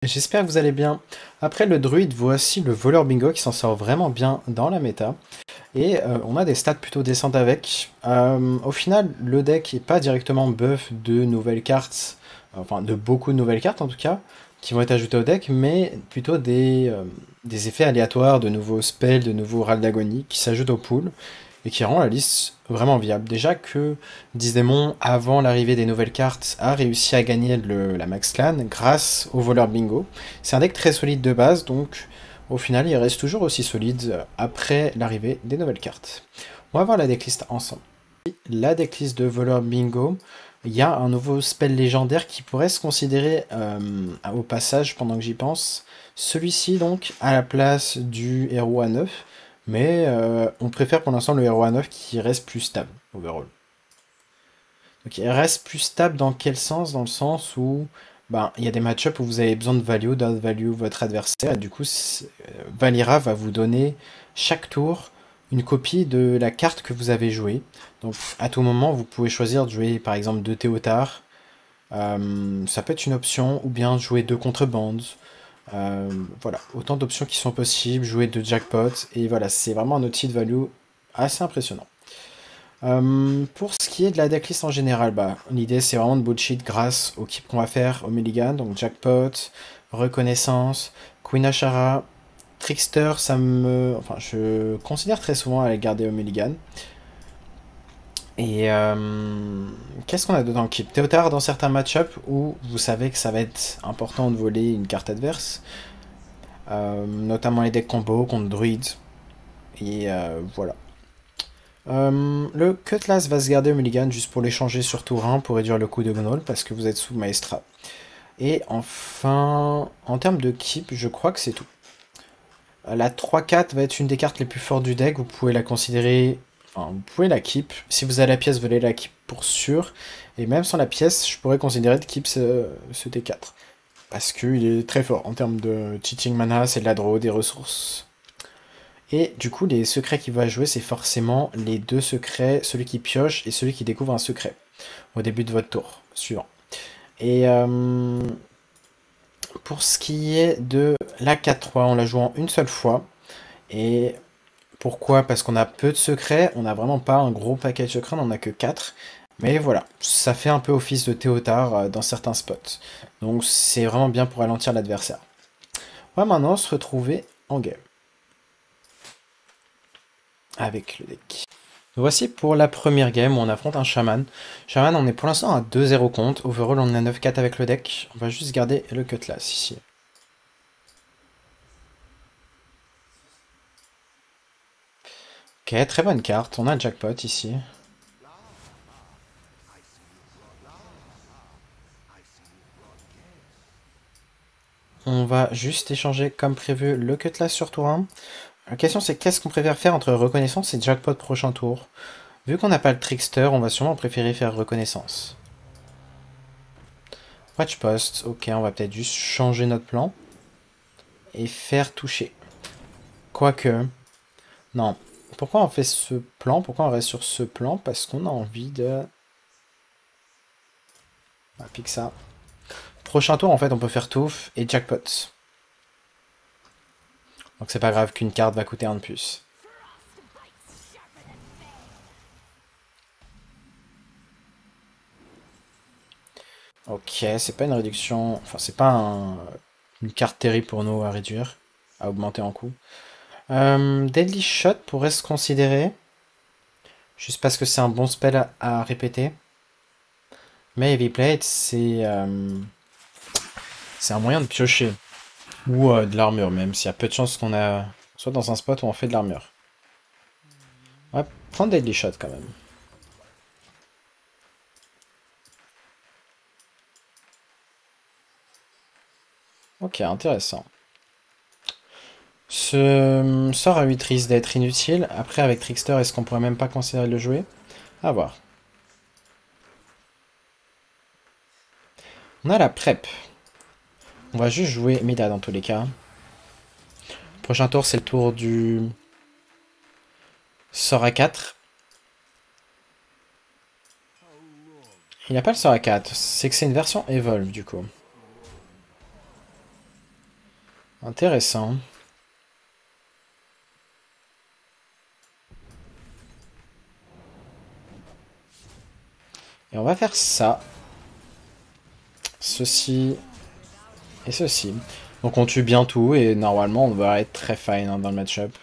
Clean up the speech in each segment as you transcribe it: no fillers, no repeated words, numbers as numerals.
J'espère que vous allez bien. Après le druide, voici le voleur bingo qui s'en sort vraiment bien dans la méta. Et on a des stats plutôt décentes avec. Au final, le deck n'est pas directement buff de nouvelles cartes, enfin de beaucoup de nouvelles cartes en tout cas, qui vont être ajoutées au deck, mais plutôt des effets aléatoires, de nouveaux spells, de nouveaux râles d'agonie qui s'ajoutent au pool et qui rend la liste vraiment viable. Déjà que Disdémon, avant l'arrivée des nouvelles cartes, a réussi à gagner la Max Clan grâce au voleur bingo. C'est un deck très solide de base, donc au final il reste toujours aussi solide après l'arrivée des nouvelles cartes. On va voir la decklist ensemble. La decklist de voleur bingo, il y a un nouveau spell légendaire qui pourrait se considérer au passage pendant que j'y pense. Celui-ci donc à la place du héros à 9, mais on préfère pour l'instant le héros à 9 qui reste plus stable overall. Donc il reste plus stable dans quel sens? Dans le sens où ben, il y a des match-ups où vous avez besoin de d'out-value votre adversaire, et du coup Valira va vous donner chaque tour une copie de la carte que vous avez jouée. Donc à tout moment vous pouvez choisir de jouer par exemple deux Théotard, ça peut être une option, ou bien jouer deux contrebandes. Voilà, autant d'options qui sont possibles, jouer deux jackpots, et voilà, c'est vraiment un outil de value assez impressionnant. Pour ce qui est de la decklist en général, bah, l'idée c'est vraiment de bullshit grâce au keep qu'on va faire au Mulligan, donc Jackpot, Reconnaissance, Queen Ashara, Trickster, enfin, je considère très souvent à les garder au Mulligan. Et qu'est-ce qu'on a dedans le keep? Théotard dans certains match-ups où vous savez que ça va être important de voler une carte adverse, notamment les decks combo contre Druid, et voilà. Le Cutlass va se garder au mulligan juste pour l'échanger sur tour 1 pour réduire le coût de Gnoll parce que vous êtes sous Maestra. Et enfin, en termes de keep, je crois que c'est tout. La 3-4 va être une des cartes les plus fortes du deck, vous pouvez la considérer... Enfin, vous pouvez la keep. Si vous avez la pièce, vous allez la keep pour sûr. Et même sans la pièce, je pourrais considérer de keep ce T4. Parce qu'il est très fort en termes de cheating mana, c'est de la draw, des ressources. Et du coup, les secrets qu'il va jouer, c'est forcément les deux secrets, celui qui pioche et celui qui découvre un secret, au début de votre tour suivant. Et pour ce qui est de la 4-3, on la joue en une seule fois. Et pourquoi? Parce qu'on a peu de secrets, on n'a vraiment pas un gros paquet de secrets, on n'en a que 4. Mais voilà, ça fait un peu office de Théotard dans certains spots. Donc c'est vraiment bien pour ralentir l'adversaire. On va maintenant se retrouver en game avec le deck. Voici pour la première game où on affronte un chaman. Chaman, on est pour l'instant à 2-0 contre. Overall, on est à 9-4 avec le deck. On va juste garder le Cutlass ici. Ok, très bonne carte. On a un jackpot ici. On va juste échanger comme prévu le Cutlass sur tour 1. La question c'est qu'est-ce qu'on préfère faire entre reconnaissance et jackpot prochain tour? Vu qu'on n'a pas le trickster, on va sûrement préférer faire reconnaissance. Watch post, ok, on va peut-être juste changer notre plan. Et faire toucher. Quoique... Non. Pourquoi on fait ce plan? Pourquoi on reste sur ce plan? Parce qu'on a envie de... On va pique ça. Prochain tour, en fait, on peut faire touf et jackpot. Donc c'est pas grave qu'une carte va coûter un de plus. Ok, c'est pas une réduction... Enfin, c'est pas une carte terrible pour nous à réduire, à augmenter en coût. Deadly Shot pourrait se considérer, juste parce que c'est un bon spell à répéter. Mais Heavy Plate, c'est un moyen de piocher. Ou de l'armure même, s'il y a peu de chances qu'on soit dans un spot où on fait de l'armure. On va prendre Deadly Shot quand même. Ok, intéressant. Ce sort à 8 risque d'être inutile. Après, avec Trickster, est-ce qu'on pourrait même pas considérer de le jouer? À voir. On a la prep. On va juste jouer Mida dans tous les cas. Prochain tour, c'est le tour du sort à 4. Il n'y a pas le sort à 4. C'est que c'est une version Evolve du coup. Intéressant. Et on va faire ça. Ceci. Et ceci. Donc on tue bien tout et normalement on va être très fine hein, dans le match-up.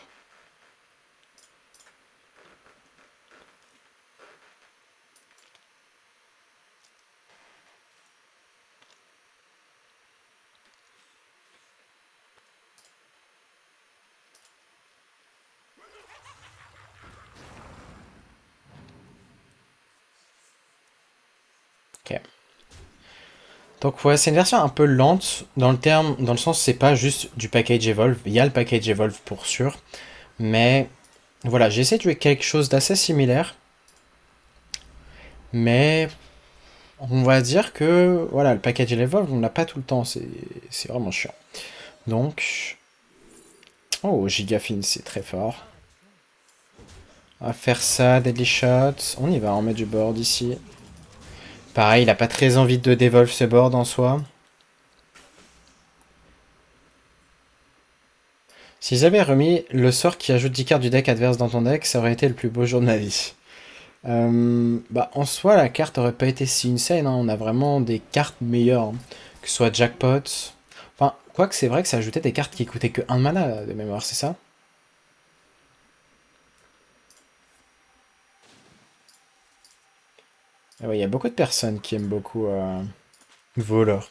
Ok. Donc ouais, c'est une version un peu lente dans le terme, dans le sens c'est pas juste du package evolve. Il y a le package evolve pour sûr, mais voilà, j'ai essayé de jouer quelque chose d'assez similaire, mais on va dire que voilà, le package evolve on l'a pas tout le temps, c'est vraiment chiant. Donc, oh Gigafin c'est très fort. On va faire ça, Deadly Shot, on y va, on met du board ici. Pareil, il a pas très envie de dévolve ce board en soi. S'ils avaient remis le sort qui ajoute 10 cartes du deck adverse dans ton deck, ça aurait été le plus beau jour de ma vie. Bah, en soi, la carte aurait pas été si insane. Hein. On a vraiment des cartes meilleures. Hein. Que ce soit Jackpot. Enfin, quoique c'est vrai que ça ajoutait des cartes qui coûtaient que 1 mana de mémoire, c'est ça? Ah ouais, il y a beaucoup de personnes qui aiment beaucoup Voleur.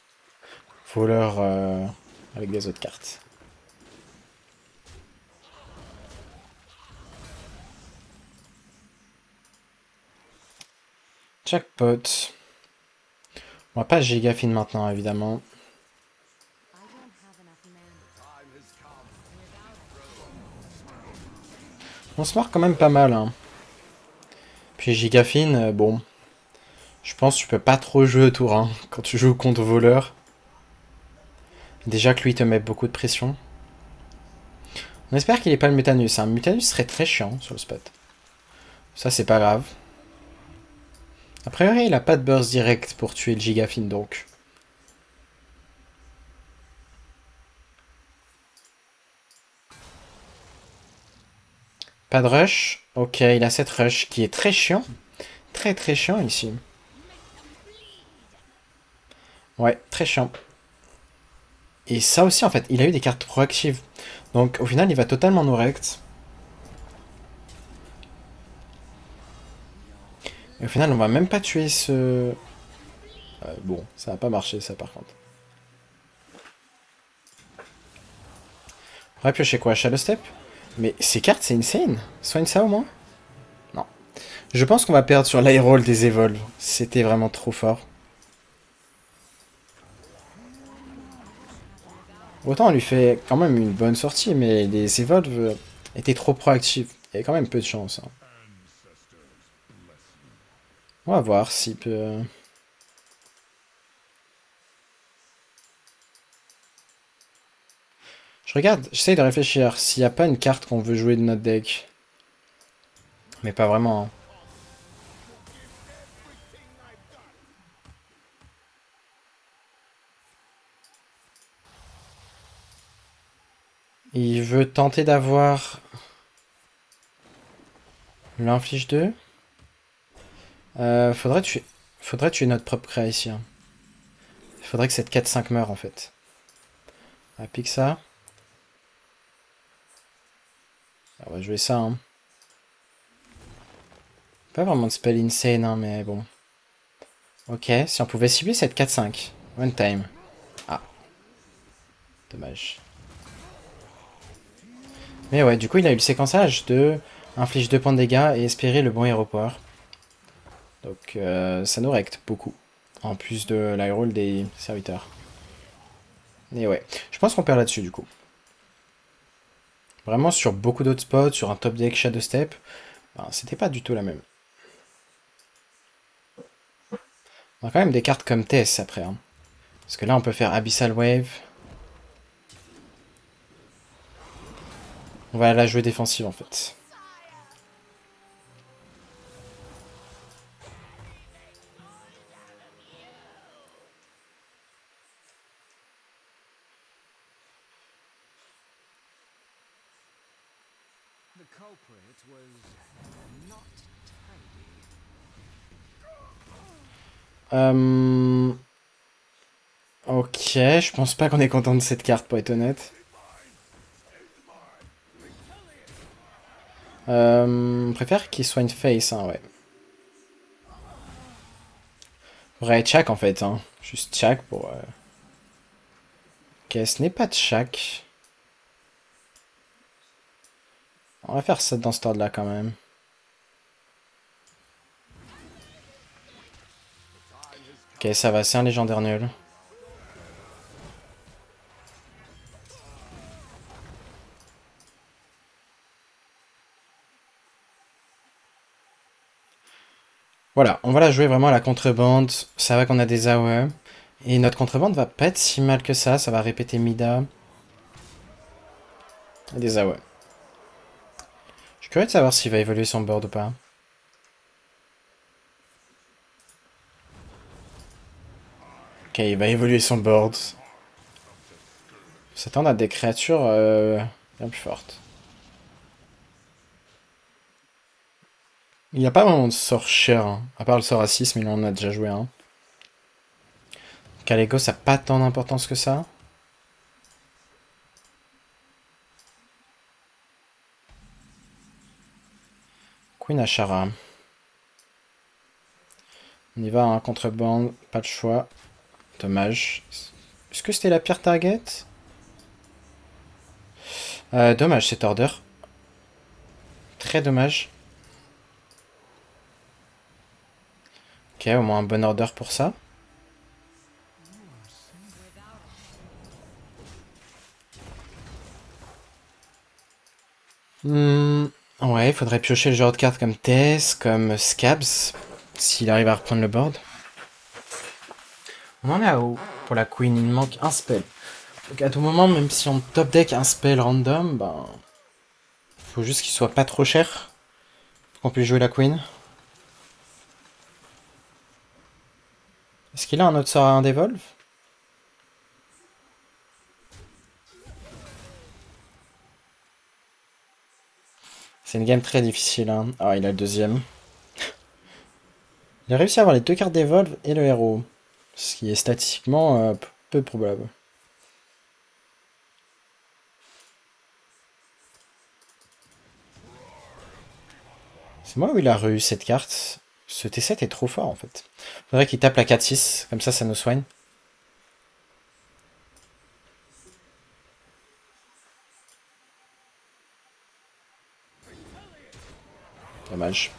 Voleur avec des autres cartes. Jackpot. On va pas Gigafin maintenant, évidemment. On se marre quand même pas mal. Hein. Puis Gigafin, bon. Je pense que tu peux pas trop jouer autour hein, quand tu joues contre voleur. Déjà que lui te met beaucoup de pression. On espère qu'il n'est pas le Mutanus. Un Mutanus serait très chiant sur le spot. Ça c'est pas grave. A priori il a pas de burst direct pour tuer le Gigafin donc. Pas de rush. Ok, il a cette rush qui est très chiant. Très très chiant ici. Ouais, très chiant. Et ça aussi en fait, il a eu des cartes proactives. Donc au final il va totalement nous rect. Et au final on va même pas tuer ce... bon, ça va pas marcher ça par contre. On va piocher quoi? Shadow Step? Mais ces cartes c'est insane. Soigne ça au moins? Non. Je pense qu'on va perdre sur l'Aeroll des Evolve. C'était vraiment trop fort. Autant on lui fait quand même une bonne sortie, mais les Evolve étaient trop proactifs. Il y avait quand même peu de chance. Hein. On va voir s'il peut... Je regarde, j'essaye de réfléchir s'il n'y a pas une carte qu'on veut jouer de notre deck. Mais pas vraiment. Hein. Il veut tenter d'avoir... l'inflige 2. Faudrait tuer notre propre créa ici. Hein. Il faudrait que cette 4-5 meure en fait. On va pique ça. On va jouer ça. Hein. Pas vraiment de spell insane, hein, mais bon. Ok, si on pouvait cibler cette 4-5. One time. Ah. Dommage. Mais ouais, du coup, il a eu le séquençage de inflige 2 points de dégâts et espérer le bon hero power. Donc, ça nous recte beaucoup. En plus de la roll des serviteurs. Et ouais, je pense qu'on perd là-dessus, du coup. Vraiment, sur beaucoup d'autres spots, sur un top deck Shadow Step, ben, c'était pas du tout la même. On a quand même des cartes comme Tess après. Hein. Parce que là, on peut faire Abyssal Wave. On va la jouer défensive en fait. Ok, je pense pas qu'on est content de cette carte pour être honnête. On préfère qu'il soit une face, hein, ouais. Faudrait être Chak en fait, hein. Juste Chak pour... Ok, ce n'est pas de Chak. On va faire ça dans cet ordre-là quand même. Ok, ça va, c'est un légendaire nul. Voilà, on va la jouer vraiment à la contrebande. Ça va qu'on a des AOE. Et notre contrebande va pas être si mal que ça. Ça va répéter Mida. Et des AOE. Je suis curieux de savoir s'il va évoluer son board ou pas. Ok, il va évoluer son board. S'attendre à des créatures bien plus fortes. Il n'y a pas vraiment de sort cher, hein. À part le sort à 6, mais là on a déjà joué un. Kalego, ça n'a pas tant d'importance que ça. Queen Ashara. On y va, hein, contrebande, pas de choix. Dommage. Est-ce que c'était la pire target? Dommage cet order. Très dommage. Ok, au moins un bon order pour ça. Ouais, il faudrait piocher le genre de cartes comme Tess, comme Scabs, s'il arrive à reprendre le board. On en est à haut pour la Queen, il manque un spell. Donc à tout moment, même si on top deck un spell random, ben... faut juste qu'il soit pas trop cher pour qu'on puisse jouer la Queen. Est-ce qu'il a un autre sort à un Devolve? C'est une game très difficile, hein. Ah, il a le deuxième. Il a réussi à avoir les deux cartes d'Evolve et le héros. Ce qui est statistiquement peu probable. C'est moi où il a eu cette carte. Ce T7 est trop fort en fait. Faudrait qu'il tape la 4-6, comme ça nous soigne. Dommage.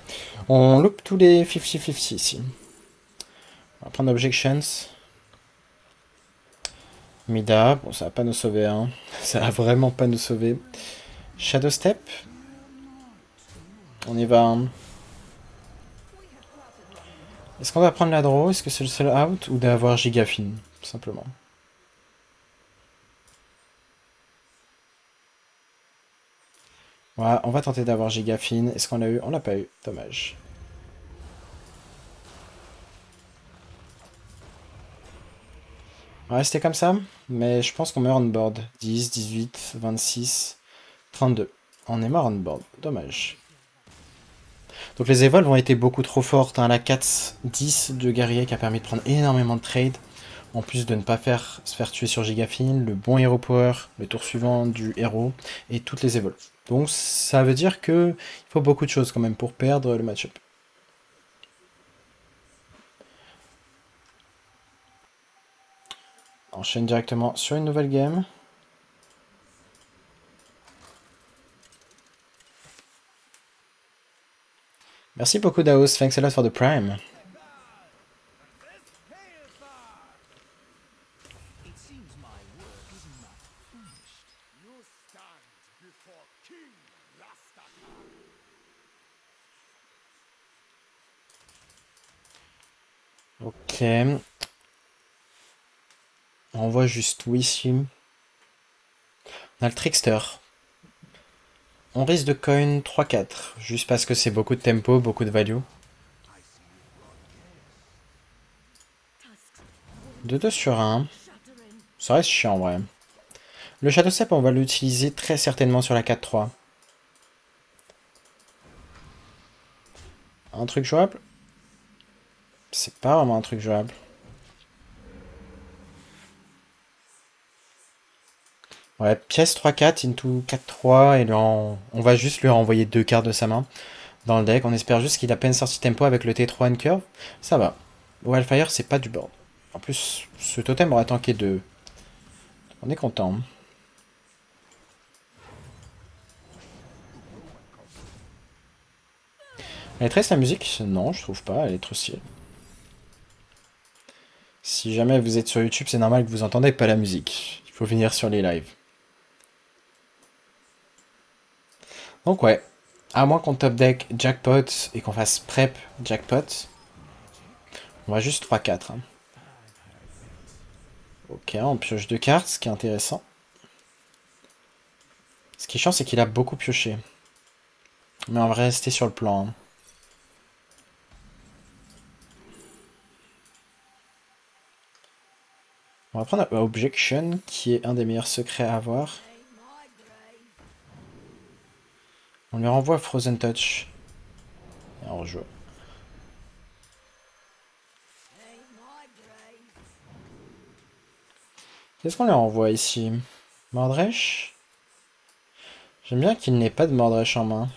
On loupe tous les 50-50 ici. On va prendre Objections. Mida, bon ça va pas nous sauver, hein. Ça va vraiment pas nous sauver. Shadow Step. On y va. Est-ce qu'on va prendre la draw? Est-ce que c'est le seul out? Ou d'avoir Gigafine, tout simplement. Voilà, on va tenter d'avoir Gigafine. Est-ce qu'on l'a eu? On l'a pas eu. Dommage. On va rester comme ça, mais je pense qu'on meurt on board. 10, 18, 26, 32. On est mort on board. Dommage. Donc les evolves ont été beaucoup trop fortes, hein. La 4-10 de guerrier qui a permis de prendre énormément de trades. En plus de ne pas se faire tuer sur Gigafine, le bon Hero Power, le tour suivant du héros, et toutes les evolves. Donc ça veut dire qu'il faut beaucoup de choses quand même pour perdre le match-up. Enchaîne directement sur une nouvelle game. Merci beaucoup Daos, thanks a lot for the prime. Ok. On voit juste où ici. On a le Trickster. On risque de coin 3-4, juste parce que c'est beaucoup de tempo, beaucoup de value. 2-2 sur 1. Ça reste chiant, ouais. Le Shadow Step, on va l'utiliser très certainement sur la 4-3. Un truc jouable? C'est pas vraiment un truc jouable. Ouais, pièce 3-4 into 4-3 et on va juste lui renvoyer 2 cartes de sa main dans le deck. On espère juste qu'il a peine sorti tempo avec le T3 and curve. Ça va. Wildfire, c'est pas du board. En plus, ce totem aurait tanké 2. On est content. Elle est triste la musique? Non, je trouve pas, elle est trop stylée. Si jamais vous êtes sur YouTube, c'est normal que vous entendez pas la musique. Il faut venir sur les lives. Donc ouais, à moins qu'on top deck jackpot et qu'on fasse prep jackpot, on va juste 3-4. Hein. Ok, on pioche 2 cartes, ce qui est intéressant. Ce qui est chiant, c'est qu'il a beaucoup pioché. Mais on va rester sur le plan. Hein. On va prendre Objection, qui est un des meilleurs secrets à avoir. On lui renvoie Frozen Touch. Et on rejoue. Qu'est-ce qu'on lui renvoie ici? Mordresh? J'aime bien qu'il n'ait pas de Mordresh en main.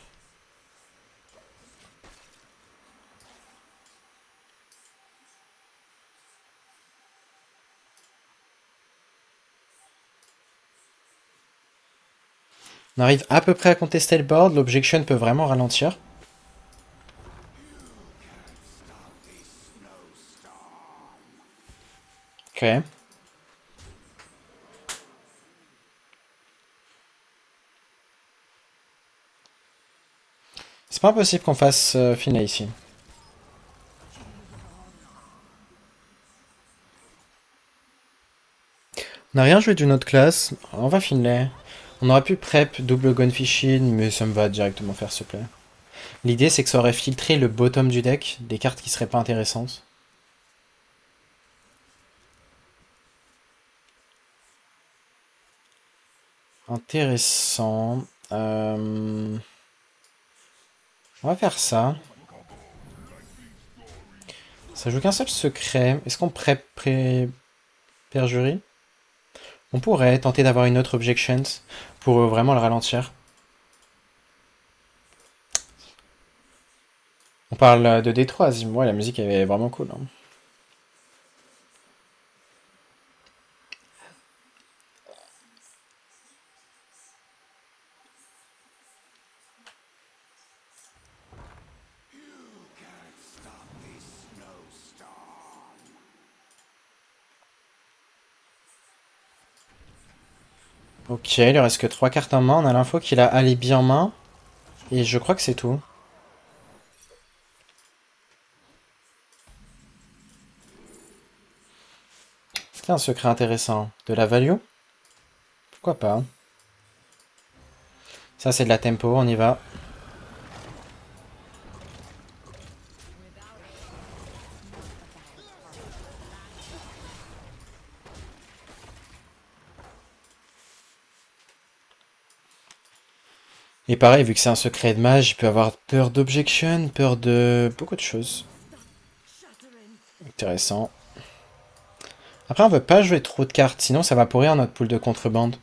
On arrive à peu près à contester le board, l'objection peut vraiment ralentir. Ok. C'est pas impossible qu'on fasse Finlay ici. On n'a rien joué d'une autre classe, on va Finlay. On aurait pu prep double Gunfishing, mais ça me va directement faire ce play. L'idée c'est que ça aurait filtré le bottom du deck, des cartes qui seraient pas intéressantes. Intéressant. On va faire ça. Ça joue qu'un seul secret. Est-ce qu'on prep perjury? On pourrait tenter d'avoir une autre objection pour vraiment le ralentir. On parle de D3, Zim. La musique est vraiment cool. Hein. Ok, il lui reste que 3 cartes en main. On a l'info qu'il a Alibi en main. Et je crois que c'est tout. Est-ce qu'il y a un secret intéressant? De la value? Pourquoi pas? Ça, c'est de la tempo, on y va. Et pareil, vu que c'est un secret de mage, il peut avoir peur d'objection, peur de beaucoup de choses. Intéressant. Après, on veut pas jouer trop de cartes, sinon ça va pourrir notre pool de contrebande.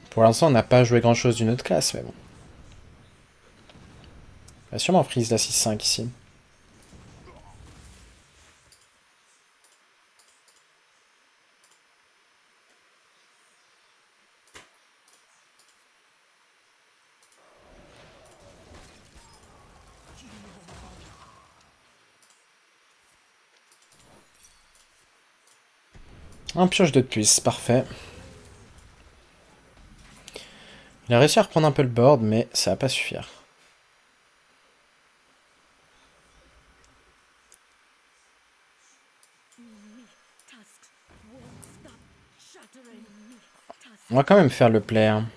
Pour l'instant, on n'a pas joué grand chose d'une autre classe, mais bon. On va sûrement freeze la 6-5 ici. Un pioche de plus, parfait. Il a réussi à reprendre un peu le board, mais ça va pas suffire. On va quand même faire le play. Hein.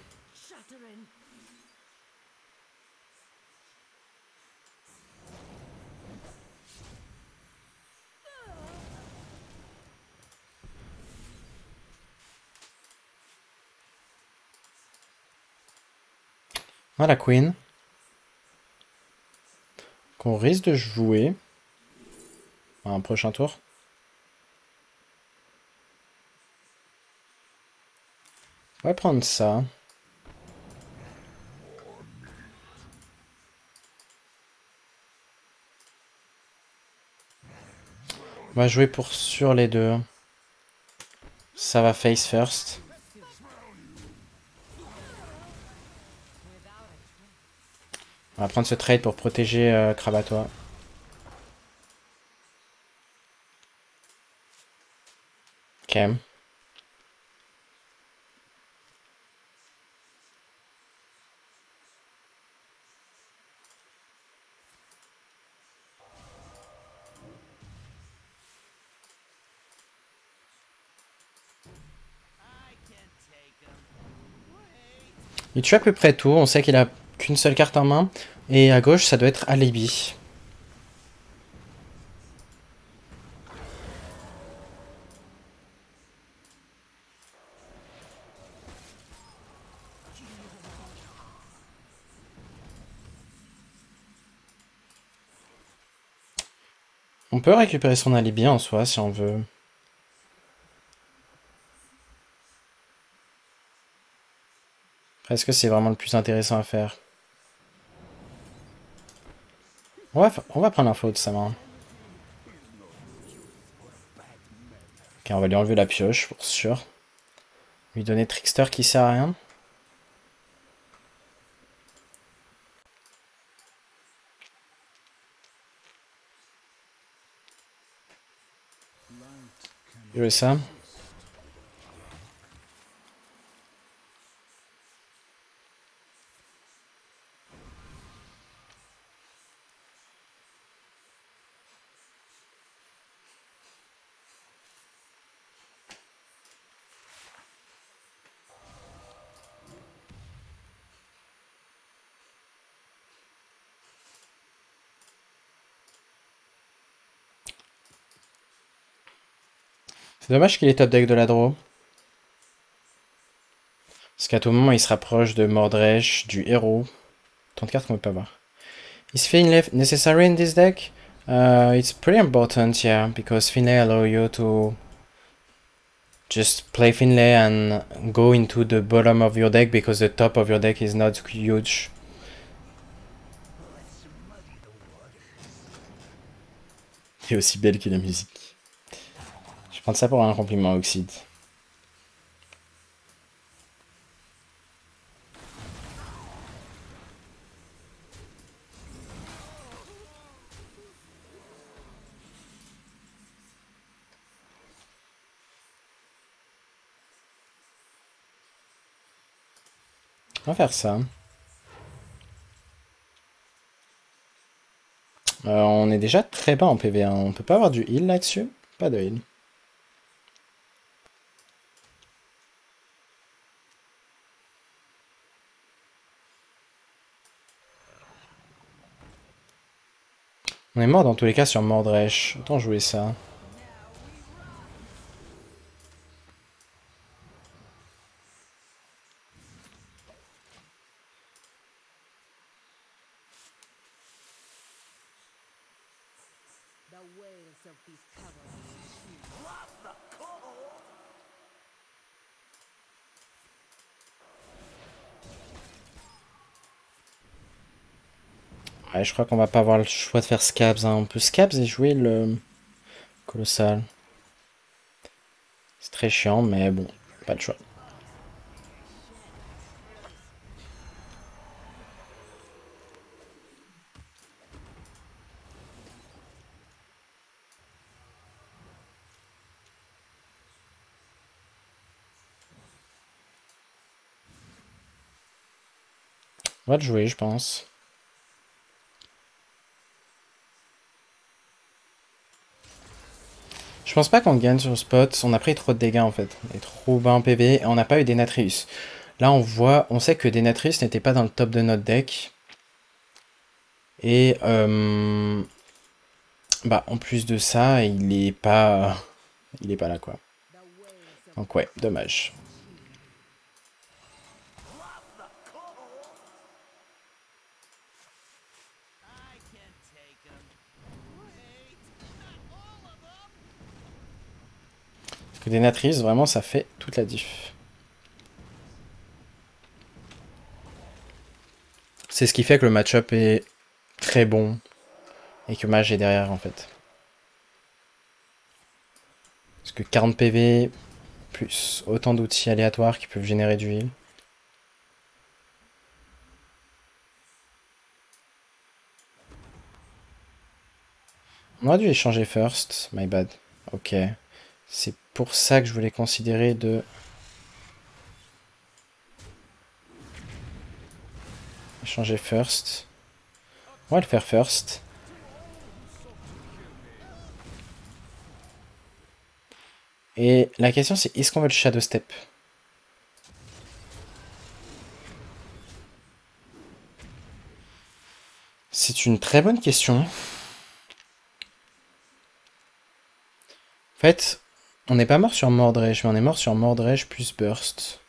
Voilà, Queen. qu'on risque de jouer à un prochain tour. On va prendre ça. On va jouer pour sur les deux. Ça va face first. On va prendre ce trade pour protéger Krabatois. Ok. Il tue à peu près tout. On sait qu'il a qu'une seule carte en main. Et à gauche, ça doit être Alibi. On peut récupérer son alibi en soi si on veut. Est-ce que c'est vraiment le plus intéressant à faire? On va prendre l'info de sa main. Ok, on va lui enlever la pioche pour sûr. Lui donner Trickster qui sert à rien. Jouer ça. C'est dommage qu'il est top deck de la draw. Parce qu'à tout moment, il se rapproche de Mordresh, du héros. 34 qu'on ne peut pas voir. Is Finlay necessary in this deck? It's pretty important, yeah, because Finlay allow you to just play Finlay and go into the bottom of your deck because the top of your deck is not huge. C'est aussi belle que la musique. Je vais prendre ça pour un compliment Oxide. On va faire ça. On est déjà très bas en PV1. On peut pas avoir du heal là-dessus? Pas de heal. On est mort dans tous les cas sur Mordresh. Autant jouer ça. Ouais, je crois qu'on va pas avoir le choix de faire Scabs. Hein. On peut Scabs et jouer le Colossal. C'est très chiant, mais bon, pas de choix. On va le jouer, je pense. Je pense pas qu'on gagne sur le spot. On a pris trop de dégâts en fait. On est trop bas en PV et on n'a pas eu Denatrius. Là, on sait que Denatrius n'était pas dans le top de notre deck. Et bah, en plus de ça, il est pas là quoi. Donc ouais, dommage. Que des Natrices, vraiment, ça fait toute la diff. C'est ce qui fait que le match-up est très bon et que Mage est derrière en fait. Parce que 40 PV plus autant d'outils aléatoires qui peuvent générer du heal. On aurait dû échanger first, my bad. Ok. C'est pour ça que je voulais considérer de... échanger first. On va le faire first. Et la question c'est, est-ce qu'on veut le Shadow Step? C'est une très bonne question. En fait, on n'est pas mort sur Mordresh, mais on est mort sur Mordresh plus Burst.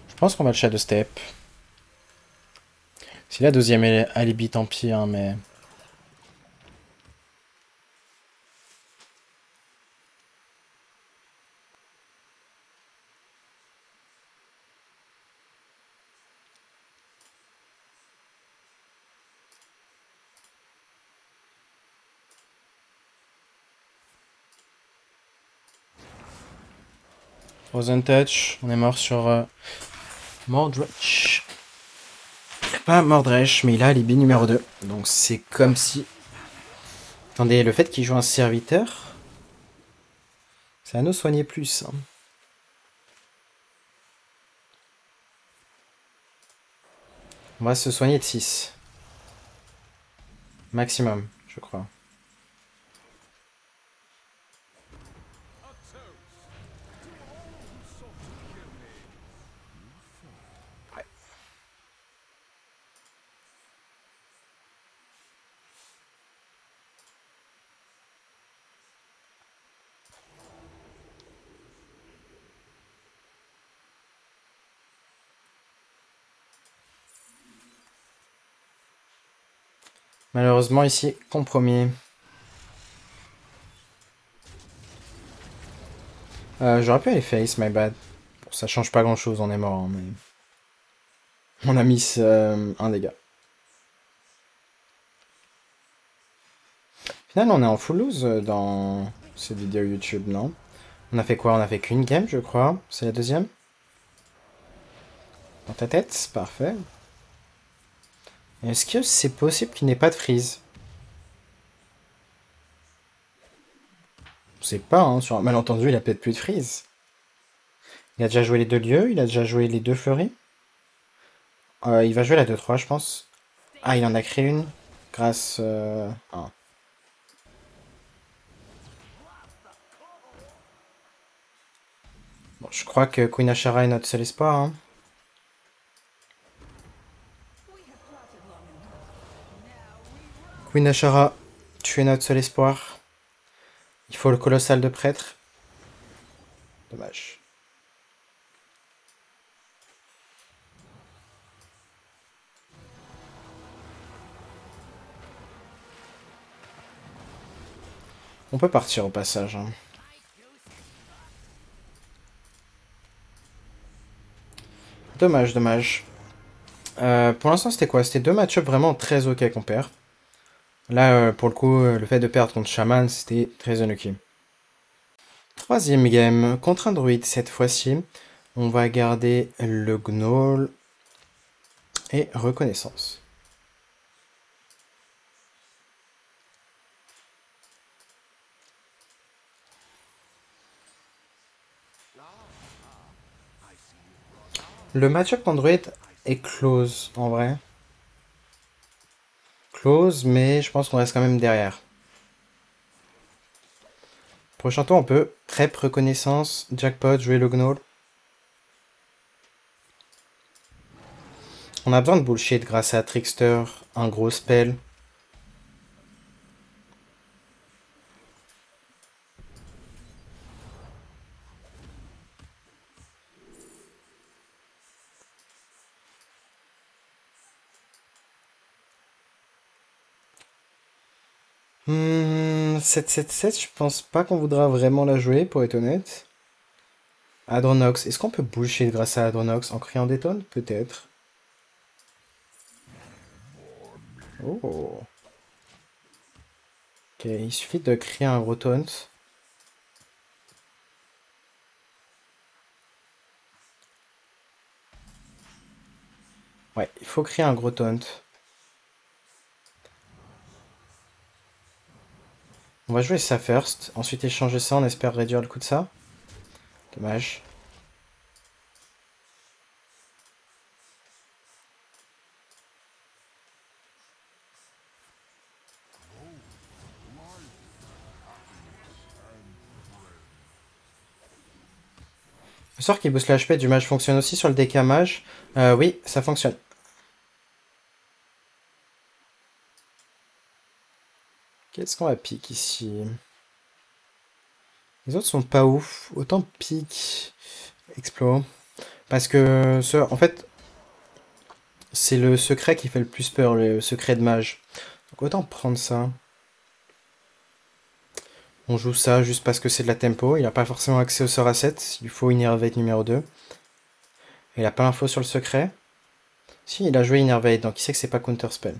Je pense qu'on va le Shadow Step. Si la deuxième est alibi, tant pis, hein, mais... Frozen Touch, on est mort sur Mordresh. Il a pas Mordresh, mais il a alibi numéro 2. Donc c'est comme si... Attendez, le fait qu'il joue un serviteur, c'est à nous soigner plus. Hein. On va se soigner de 6. Maximum, je crois. Ouais. Malheureusement ici, compromis. J'aurais pu aller face, my bad. Bon, ça change pas grand chose, on est mort, hein, mais... On a mis un dégât. Finalement, on est en full lose dans cette vidéo YouTube, non? On a fait quoi? On a fait qu'une game, je crois. C'est la deuxième? Dans ta tête? Parfait. Est-ce que c'est possible qu'il n'ait pas de freeze? Je sais pas, hein. Sur un malentendu, il a peut-être plus de freeze. Il a déjà joué les 2 lieux, il a déjà joué les 2 fleuries. Il va jouer la 2-3, je pense. Ah, il en a créé une grâce... Ah. Bon, je crois que Queen Ashara est notre seul espoir. Hein. Queen Ashara, tu es notre seul espoir. Il faut le colossal de prêtre. Dommage. On peut partir au passage. Hein. Dommage, dommage. Pour l'instant, c'était quoi? C'était 2 match-ups vraiment très ok qu'on perd. Là, pour le coup, le fait de perdre contre Shaman, c'était très unlucky. Troisième game, contre un druide cette fois-ci. On va garder le Gnoll et reconnaissance. Le match-up contre druide est close en vrai. Close, mais je pense qu'on reste quand même derrière. Prochain tour, on peut prep, reconnaissance, jackpot, jouer le Gnoll. On a besoin de bullshit grâce à Trickster, un gros spell. 7-7-7, je pense pas qu'on voudra vraiment la jouer, pour être honnête. Adronox, est-ce qu'on peut bullshit grâce à Adronox en criant des tonnes? Peut-être. Oh. Ok, il suffit de crier un gros taunt. Ouais, il faut crier un gros taunt. On va jouer ça first, ensuite échanger ça, on espère réduire le coût de ça. Dommage. Le sort qui booste l'HP du mage fonctionne aussi sur le DK mage. Oui, ça fonctionne. Qu'est-ce qu'on va pique ici? Les autres sont pas ouf. Autant pique Explo. Parce que, en fait, c'est le secret qui fait le plus peur, le secret de mage. Donc autant prendre ça. On joue ça juste parce que c'est de la tempo. Il n'a pas forcément accès au sort à 7. Il faut Innervate numéro 2. Il n'a pas l'info sur le secret. Si, il a joué Innervate, donc il sait que c'est pas Counterspell.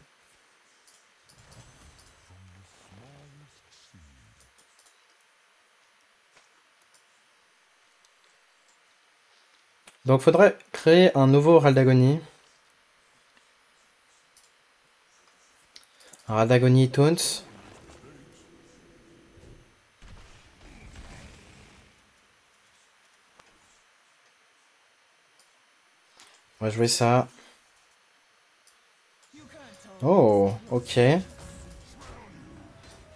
Donc faudrait créer un nouveau Oral d'Agonie. Un Oral d'Agonie Taunt. On va jouer ça. Oh, ok.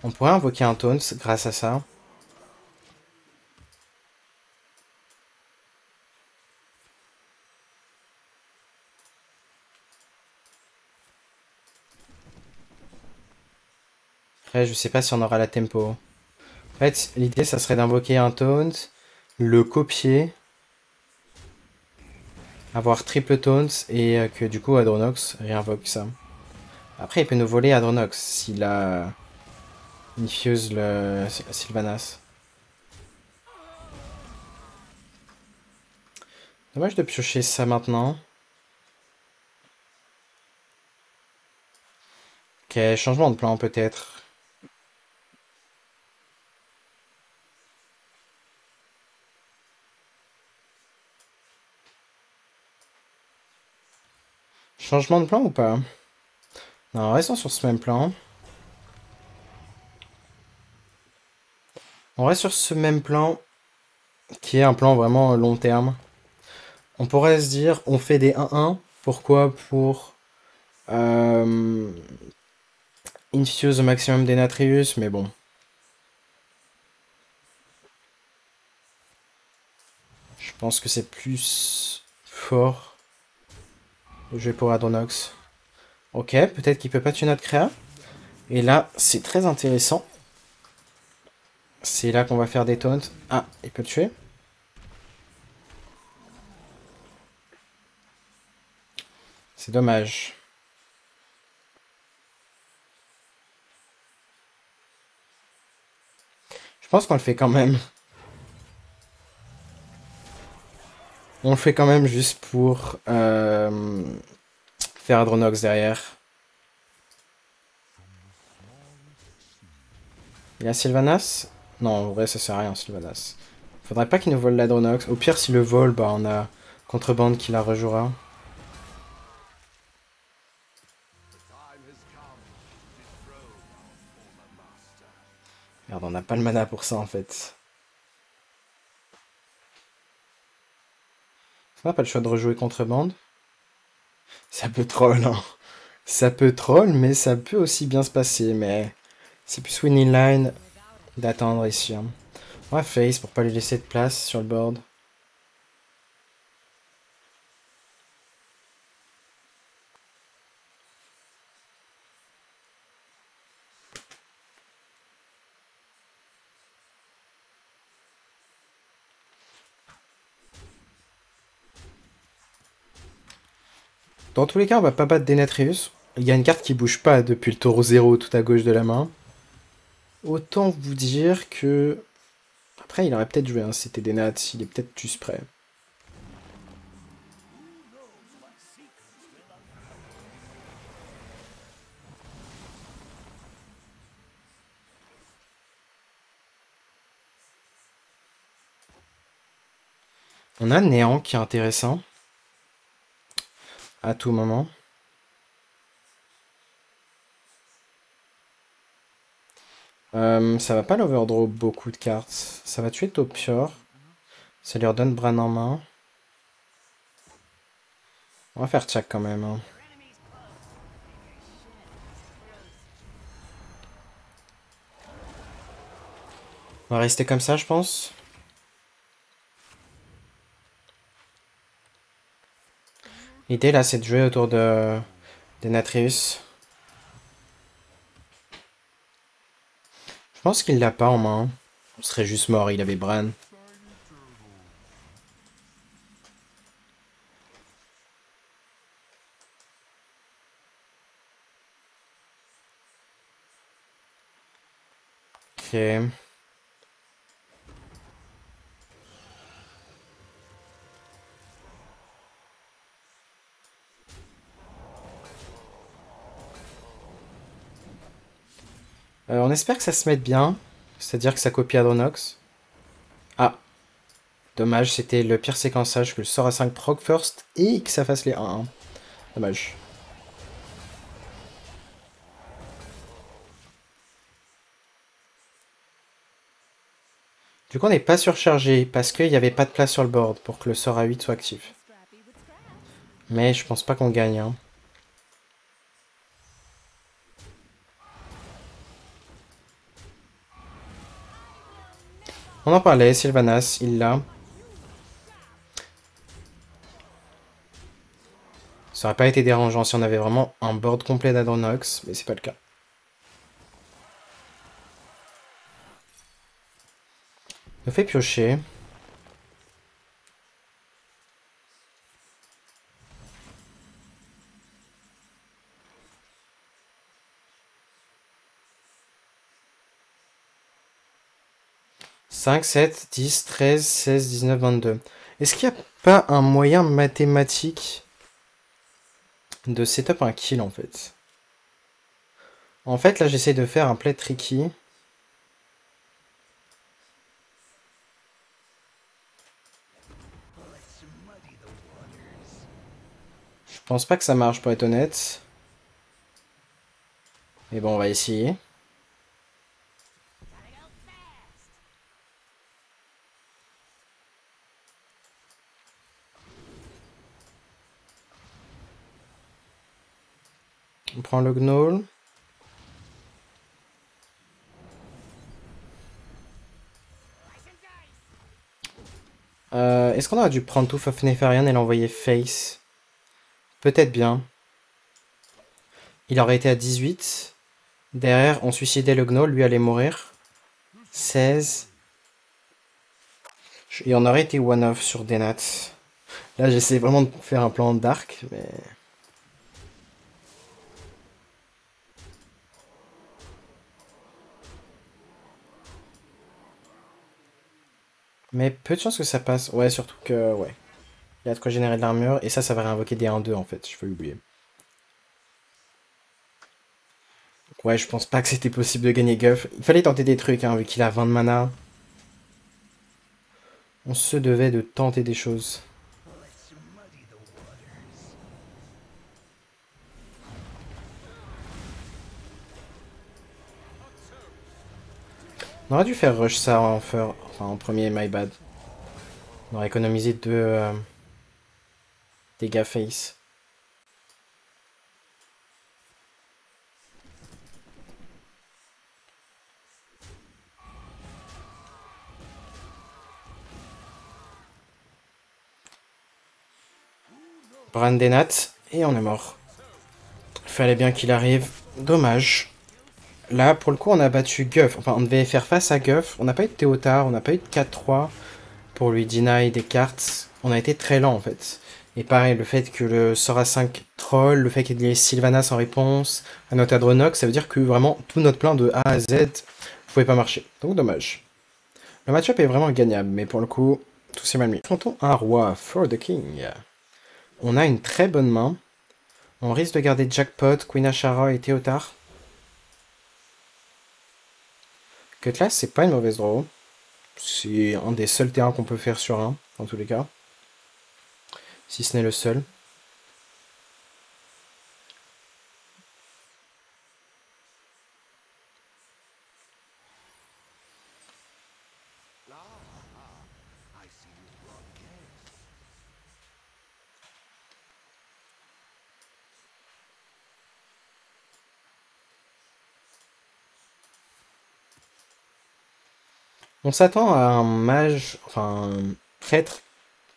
On pourrait invoquer un taunt grâce à ça. Après, je sais pas si on aura la tempo. En fait, l'idée, ça serait d'invoquer un taunt, le copier, avoir triple taunt et que du coup Adronox réinvoque ça. Après, il peut nous voler Adronox s'il a Infuse le Sylvanas. Dommage de piocher ça maintenant. Ok, changement de plan peut-être. Changement de plan ou pas? Non, restons sur ce même plan. On reste sur ce même plan, qui est un plan vraiment long terme. On pourrait se dire, on fait des 1-1. Pourquoi? Pour infuse au maximum des Natrius, mais bon. Je pense que c'est plus fort de jouer pour Adronox. Ok, peut-être qu'il peut pas tuer notre créa. Et là, c'est très intéressant. C'est là qu'on va faire des taunts. Ah, il peut le tuer. C'est dommage. Je pense qu'on le fait quand même. On le fait quand même juste pour faire Adronox derrière. Il y a Sylvanas? Non, en vrai, ça sert à rien, Sylvanas. Faudrait pas qu'il nous vole l'Adronox. Au pire, s'il le vole, bah on a Contrebande qui la rejouera. Merde, on n'a pas le mana pour ça en fait. On n'a pas le choix de rejouer Contrebande. Ça peut troll, hein. Ça peut troll, mais ça peut aussi bien se passer. Mais c'est plus winning line d'attendre ici. Hein. On va face pour pas lui laisser de place sur le board. Dans tous les cas, on va pas battre Denetrius. Il y a une carte qui bouge pas depuis le taureau 0 tout à gauche de la main. Autant vous dire que... Après, il aurait peut-être joué, hein, c'était des nats, il est peut-être juste prêt. On a Néant qui est intéressant. À tout moment. Ça va pas l'overdraw beaucoup de cartes. Ça va tuer Topior. Ça lui redonne Bran en main. On va faire check quand même. Hein. On va rester comme ça, je pense. L'idée là, c'est de jouer autour de Denatrius. Je pense qu'il l'a pas en main. On serait juste mort, il avait Bran. Ok. On espère que ça se mette bien. C'est-à-dire que ça copie Adronox. Ah. Dommage, c'était le pire séquençage que le sort à 5 proc first et que ça fasse les 1-1. Dommage. Du coup, on n'est pas surchargé parce qu'il n'y avait pas de place sur le board pour que le sort à 8 soit actif. Mais je pense pas qu'on gagne. Hein. On en parlait, Sylvanas, il l'a. Ça aurait pas été dérangeant si on avait vraiment un board complet d'Adronox, mais c'est pas le cas. On fait piocher. « 5, 7, 10, 13, 16, 19, 22. Est-ce qu'il n'y a pas un moyen mathématique de setup un kill en fait? En fait, là, j'essaie de faire un play tricky. Je pense pas que ça marche pour être honnête. Mais bon, on va essayer. On prend le Gnoll. Est-ce qu'on aurait dû prendre tout Fafnefarian et l'envoyer face? Peut-être bien. Il aurait été à 18. Derrière, on suicidait le Gnoll, lui allait mourir. 16. Et on aurait été one-off sur Denat. Là, j'essaie vraiment de faire un plan dark, mais... Mais peu de chance que ça passe. Ouais, surtout que... Ouais. Il y a de quoi générer de l'armure. Et ça va réinvoquer des 1-2 en fait. Je peux l'oublier. Ouais, je pense pas que c'était possible de gagner Guff. Il fallait tenter des trucs, hein, vu qu'il a 20 de mana. On se devait de tenter des choses. On aurait dû faire rush ça en premier, my bad. On aurait économisé 2 dégâts face. Brandenat, et on est mort. Fallait bien qu'il arrive. Dommage. Là, pour le coup, on a battu Guff. Enfin, on devait faire face à Guff. On n'a pas eu de Théotard, on n'a pas eu de 4-3 pour lui deny des cartes. On a été très lent, en fait. Et pareil, le fait que le sort à 5 troll, le fait qu'il y ait Sylvanas en réponse à notre Adronox, ça veut dire que vraiment tout notre plan de A à Z pouvait pas marcher. Donc dommage. Le match-up est vraiment gagnable, mais pour le coup, tout s'est mal mis. Affrontons un roi, for the king. On a une très bonne main. On risque de garder Jackpot, Queen Ashara et Théotard. Cutlass, c'est pas une mauvaise draw. C'est un des seuls terrains qu'on peut faire sur un, dans tous les cas. Si ce n'est le seul. On s'attend à un mage, enfin un prêtre,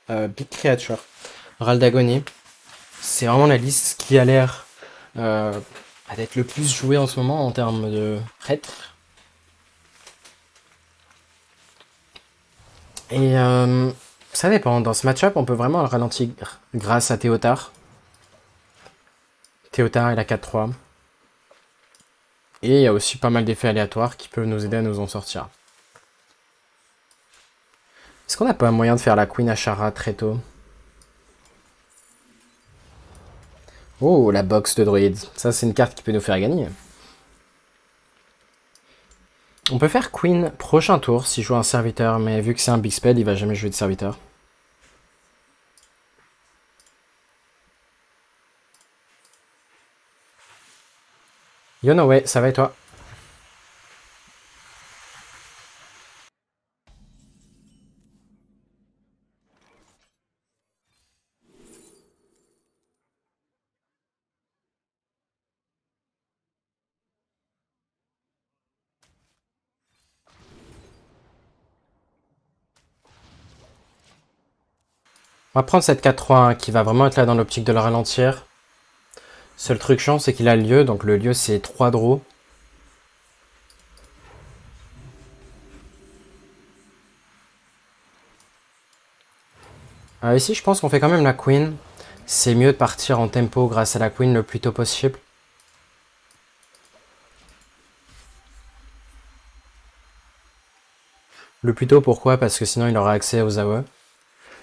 big creature. Ral d'Agonie. C'est vraiment la liste qui a l'air d'être le plus jouée en ce moment en termes de prêtre. Et ça dépend. Dans ce match-up, on peut vraiment le ralentir grâce à Théotard. Théotard et la 4-3. Et il y a aussi pas mal d'effets aléatoires qui peuvent nous aider à nous en sortir. Est-ce qu'on n'a pas un moyen de faire la Queen Ashara très tôt? Oh, la box de druide. Ça, c'est une carte qui peut nous faire gagner. On peut faire Queen prochain tour si je joue un serviteur, mais vu que c'est un big spell, il va jamais jouer de serviteur. Yono, ouais, ça va et toi? On va prendre cette 4-3 qui va vraiment être là dans l'optique de le ralentir. Seul truc chiant, c'est qu'il a le lieu, donc le lieu c'est 3 draws. Ici, je pense qu'on fait quand même la queen. C'est mieux de partir en tempo grâce à la queen le plus tôt possible. Le plus tôt, pourquoi? Parce que sinon il aura accès aux AOE.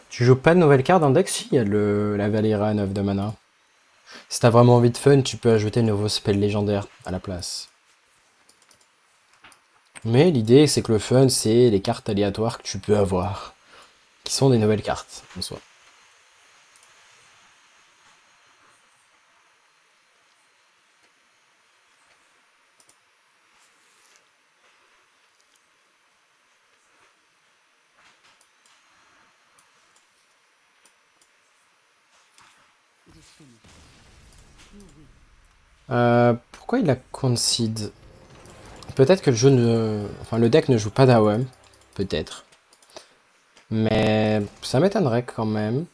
Tu joues pas de nouvelles cartes dans le deck? Si, il y a la Valera 9 de mana. Si t'as vraiment envie de fun, tu peux ajouter le nouveau spell légendaire à la place. Mais l'idée, c'est que le fun, c'est les cartes aléatoires que tu peux avoir. Qui sont des nouvelles cartes, en soi. Pourquoi il a concede? Peut-être que le jeu ne... Enfin, le deck ne joue pas d'AOE. Peut-être. Mais ça m'étonnerait quand même.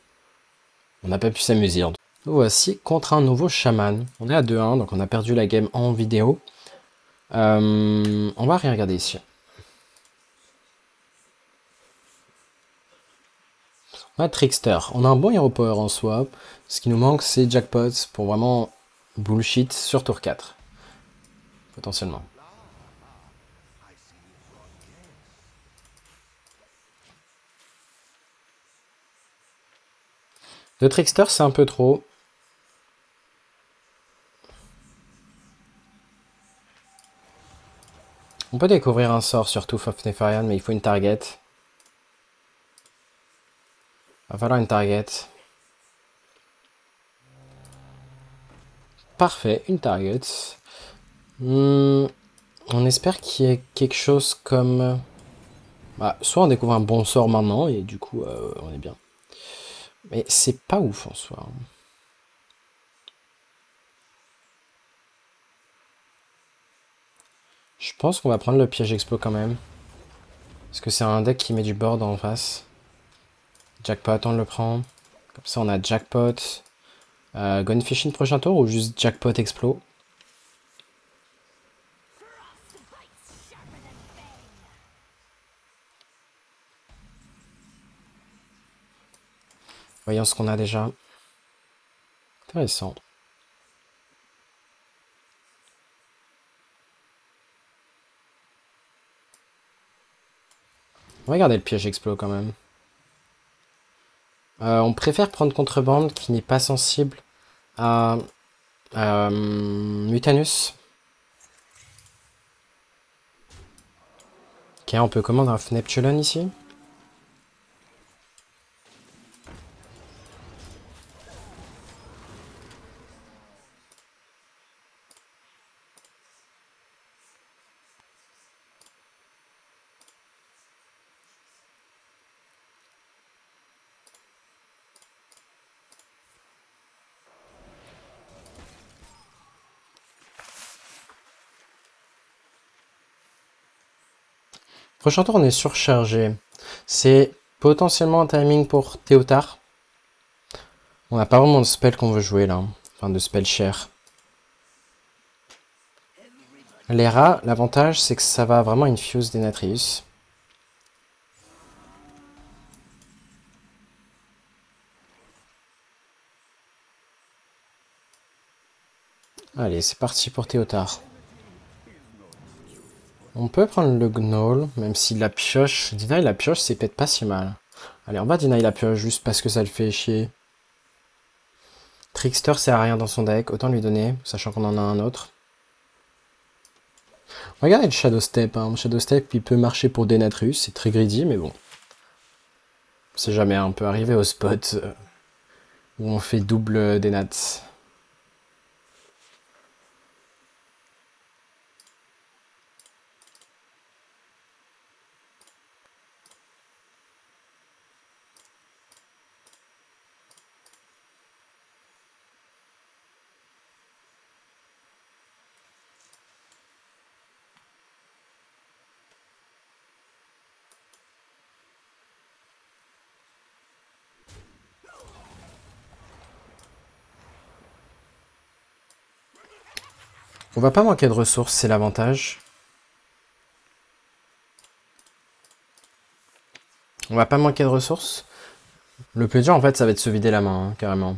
On n'a pas pu s'amuser. Nous voici contre un nouveau chaman. On est à 2-1, donc on a perdu la game en vidéo. On va rien regarder ici. On a Trickster. On a un bon hero power en soi. Ce qui nous manque, c'est Jackpot pour vraiment bullshit sur tour 4. Potentiellement. De Trickster, c'est un peu trop. On peut découvrir un sort sur Tooth of Nefarian, mais il faut une target. Va falloir une target. Parfait, une target. On espère qu'il y ait quelque chose comme... Bah, soit on découvre un bon sort maintenant, et du coup, on est bien. Mais c'est pas ouf en soi. Je pense qu'on va prendre le piège explo quand même. Parce que c'est un deck qui met du board en face. Jackpot, on le prend. Comme ça, on a Jackpot. Gunfishing prochain tour ou juste Jackpot explo? Voyons ce qu'on a déjà. Intéressant. On va garder le piège explo quand même. On préfère prendre contrebande qui n'est pas sensible à Mutanus. Ok, on peut commander un Neptulon ici. Prochain tour, on est surchargé. C'est potentiellement un timing pour Théotard. On n'a pas vraiment de spell qu'on veut jouer là. Enfin, de spell cher. Les rats, l'avantage, c'est que ça va vraiment infuse Denatrius. Allez, c'est parti pour Théotard. On peut prendre le Gnoll, même si la pioche... Deny la pioche, c'est peut-être pas si mal. Allez, on va deny la pioche juste parce que ça le fait chier. Trickster sert à rien dans son deck, autant lui donner, sachant qu'on en a un autre. Regardez le Shadow Step, hein. Shadow Step il peut marcher pour Denatrius, c'est très greedy, mais bon. On sait jamais, on peut arriver au spot où on fait double Denat. On va pas manquer de ressources, c'est l'avantage. On va pas manquer de ressources. Le plus dur, en fait, ça va être de se vider la main, hein, carrément.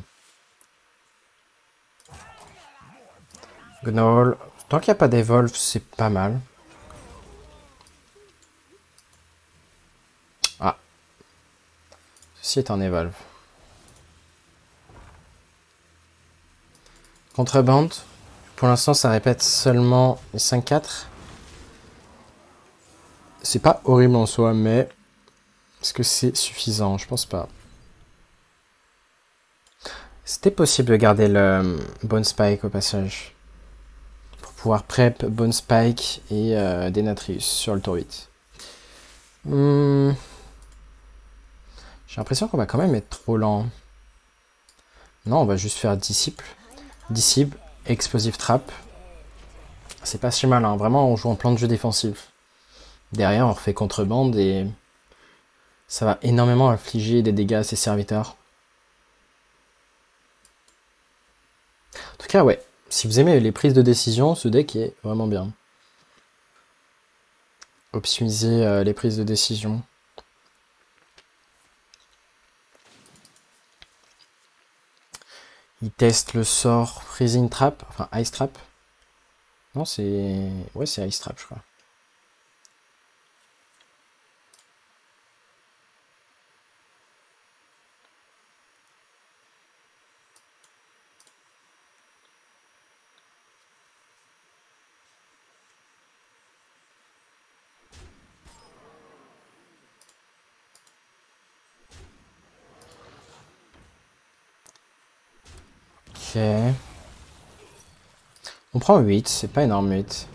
Gnoll. Tant qu'il n'y a pas d'Evolve, c'est pas mal. Ah. Ceci est un Evolve. Contrebande. Pour l'instant, ça répète seulement les 5-4. C'est pas horrible en soi, mais... Est-ce que c'est suffisant? Je pense pas. C'était possible de garder le Bone Spike au passage. Pour pouvoir prep Bone Spike et Denatrius sur le tour 8. J'ai l'impression qu'on va quand même être trop lent. Non, on va juste faire Disciple. Disciple, Explosive Trap. C'est pas si mal, hein. Vraiment, on joue en plan de jeu défensif. Derrière, on refait contrebande et ça va énormément infliger des dégâts à ses serviteurs. En tout cas, ouais. Si vous aimez les prises de décision, ce deck est vraiment bien. Optimiser les prises de décision. Il teste le sort Freezing Trap, enfin Ice Trap. Non, c'est... Ouais, c'est Ice Trap, je crois. Ok. On prend 8, c'est pas énorme 8.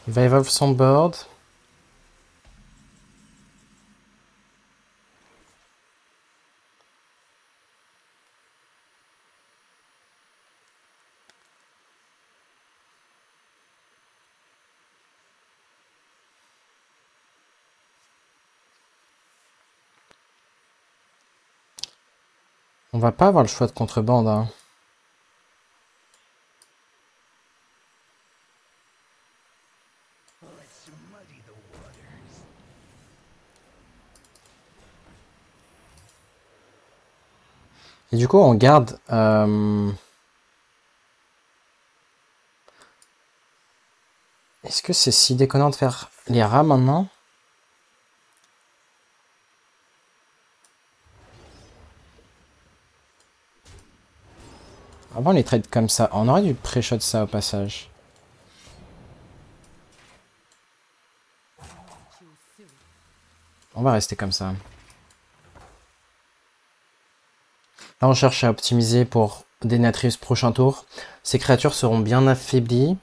Il va evolve son board. On va pas avoir le choix de contrebande, hein. Et du coup, on garde... Est-ce que c'est si déconnant de faire les rats maintenant? Avant les trades comme ça, on aurait dû pré-shot ça au passage. On va rester comme ça. Là, on cherche à optimiser pour Denatrius prochain tour. Ces créatures seront bien affaiblies.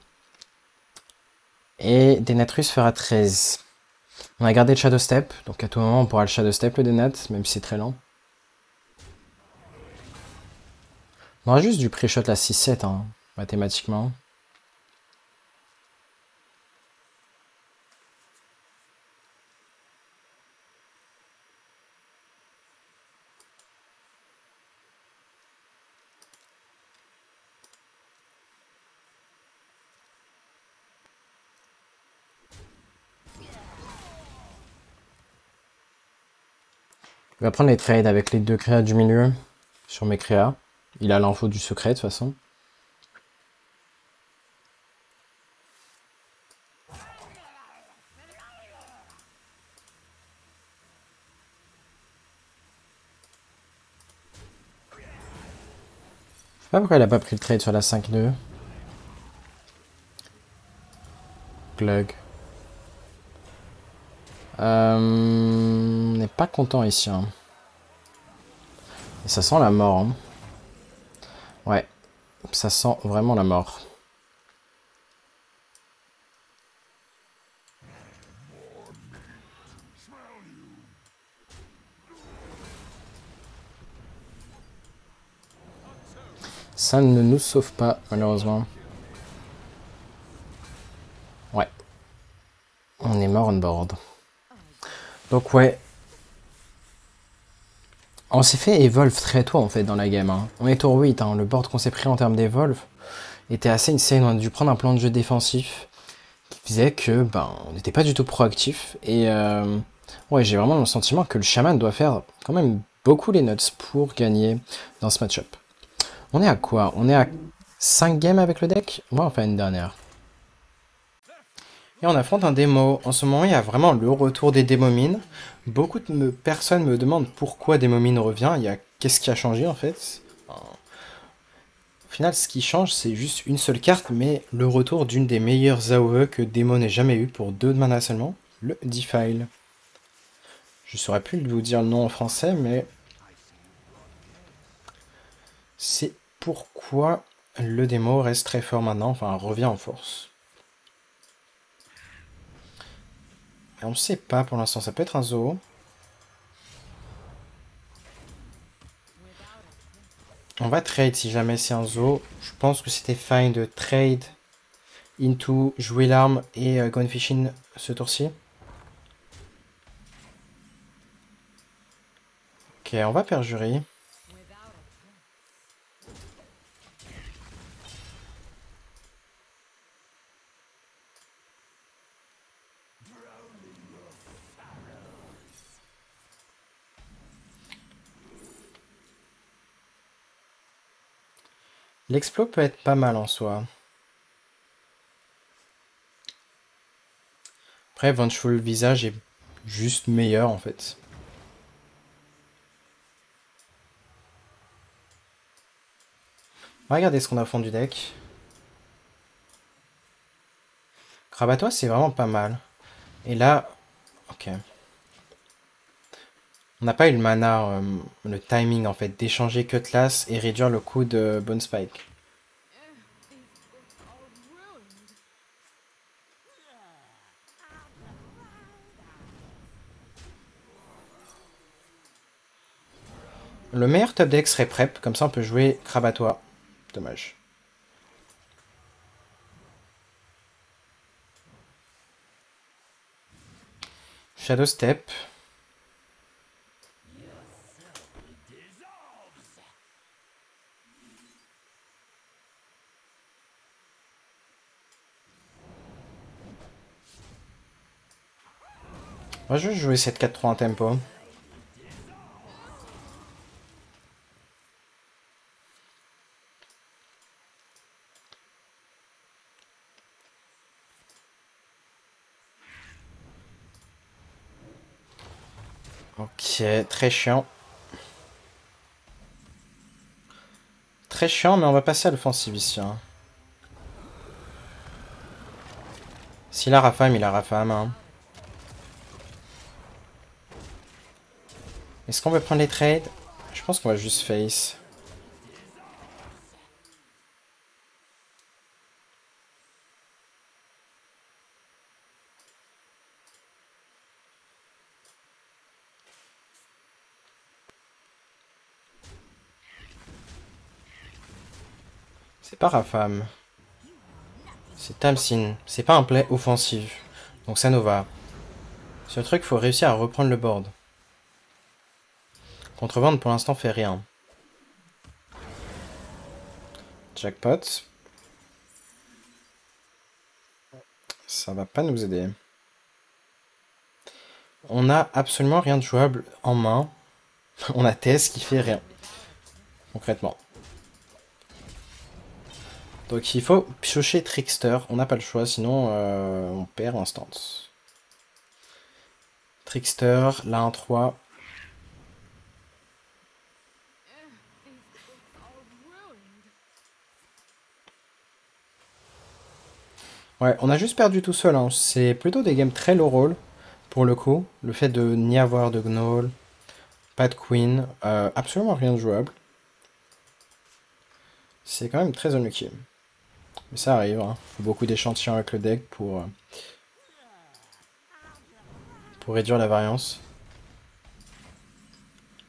Et Denatrius fera 13. On a gardé le Shadow Step, donc à tout moment on pourra le Shadow Step le Denat, même si c'est très lent. On aura juste du pré-shot la 6-7, hein, mathématiquement. Il va prendre les trades avec les deux créas du milieu sur mes créas. Il a l'info du secret de toute façon. Je sais pas pourquoi il a pas pris le trade sur la 5-2. Glug. On n'est pas content ici. Hein. Et ça sent la mort. Hein. Ouais, ça sent vraiment la mort. Ça ne nous sauve pas, malheureusement. Ouais. On est mort on board. Donc ouais. On s'est fait evolve très tôt en fait dans la game. Hein. On est tour 8, hein. Le board qu'on s'est pris en termes d'evolve était assez insane. On a dû prendre un plan de jeu défensif qui faisait que ben on n'était pas du tout proactif. Et ouais, j'ai vraiment le sentiment que le chaman doit faire quand même beaucoup les nuts pour gagner dans ce match-up. On est à quoi? On est à 5 games avec le deck? On va en faire une dernière. Et on affronte un démo. En ce moment, il y a vraiment le retour des démomines. Beaucoup de personnes me demandent pourquoi Démomine revient. Qu'est-ce qui a changé en fait? Au final, ce qui change, c'est juste une seule carte, mais le retour d'une des meilleures AOE que Démo n'ait jamais eu pour 2 de mana seulement, le Defile. Je saurais plus vous dire le nom en français, mais c'est pourquoi le démo reste très fort maintenant, enfin revient en force. Et on ne sait pas pour l'instant, ça peut être un zoo. On va trade si jamais c'est un zoo. Je pense que c'était fine de trade into jouer l'arme et gone fishing ce tour-ci. Ok, on va perjurer. L'explo peut être pas mal en soi. Après, Vengeful Visage est juste meilleur en fait. On va regarder ce qu'on a au fond du deck. Krabatois, c'est vraiment pas mal. Et là, ok. On n'a pas eu le mana, le timing en fait, d'échanger Cutlass et réduire le coût de Bone Spike. Le meilleur top deck serait Prep, comme ça on peut jouer Krabatois. Dommage. Shadow Step. On va juste jouer cette 4-3 en tempo. Ok, très chiant. Très chiant, mais on va passer à l'offensive ici. Hein. S'il a Rafam, il a Rafam. Hein. Est-ce qu'on veut prendre les trades? Je pense qu'on va juste face. C'est pas Rafam. C'est Tamsin. C'est pas un play offensif. Donc ça nous va. Sur le truc, faut réussir à reprendre le board. Contrevente pour l'instant fait rien. Jackpot. Ça va pas nous aider. On a absolument rien de jouable en main. On a TS qui fait rien. Concrètement. Donc il faut piocher Trickster. On n'a pas le choix, sinon on perd instant. Trickster, la 1-3. Ouais, on a juste perdu tout seul. Hein. C'est plutôt des games très low roll, pour le coup. Le fait de n'y avoir de Gnoll, pas de Queen, absolument rien de jouable. C'est quand même très unlucky. Mais ça arrive, hein. Faut beaucoup d'échantillons avec le deck pour réduire la variance.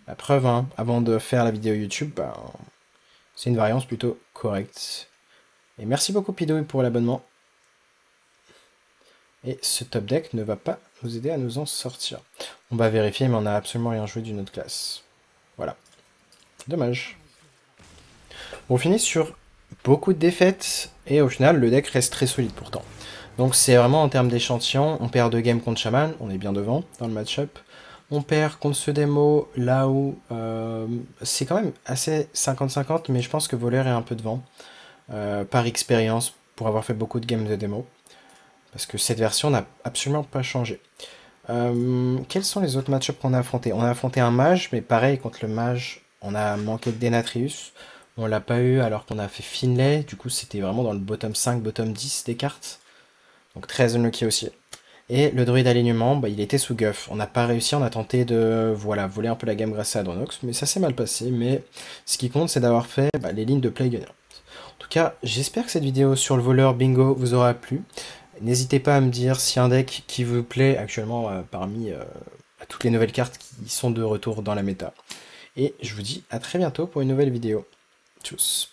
La preuve, hein, avant de faire la vidéo YouTube, bah, c'est une variance plutôt correcte. Et merci beaucoup Pidouille pour l'abonnement. Et ce top deck ne va pas nous aider à nous en sortir. On va vérifier, mais on n'a absolument rien joué d'une autre classe. Voilà. Dommage. On finit sur beaucoup de défaites, et au final, le deck reste très solide pourtant. Donc c'est vraiment en termes d'échantillons, on perd 2 games contre Shaman, on est bien devant dans le match-up. On perd contre ce démo, là où c'est quand même assez 50-50, mais je pense que Voleur est un peu devant, par expérience, pour avoir fait beaucoup de games de démo. Parce que cette version n'a absolument pas changé. Quels sont les autres match-ups qu'on a affrontés? On a affronté un mage, mais pareil, contre le mage, on a manqué de Denatrius. On l'a pas eu alors qu'on a fait Finlay, du coup c'était vraiment dans le bottom 5, bottom 10 des cartes. Donc très unlucky aussi. Et le druide alignement, bah, il était sous Guff. On n'a pas réussi, on a tenté de voler un peu la game grâce à Adronox, mais ça s'est mal passé. Mais ce qui compte, c'est d'avoir fait les lignes de play gagnantes. En tout cas, j'espère que cette vidéo sur le voleur bingo vous aura plu. N'hésitez pas à me dire si un deck qui vous plaît actuellement parmi toutes les nouvelles cartes qui sont de retour dans la méta. Et je vous dis à très bientôt pour une nouvelle vidéo. Tchuss.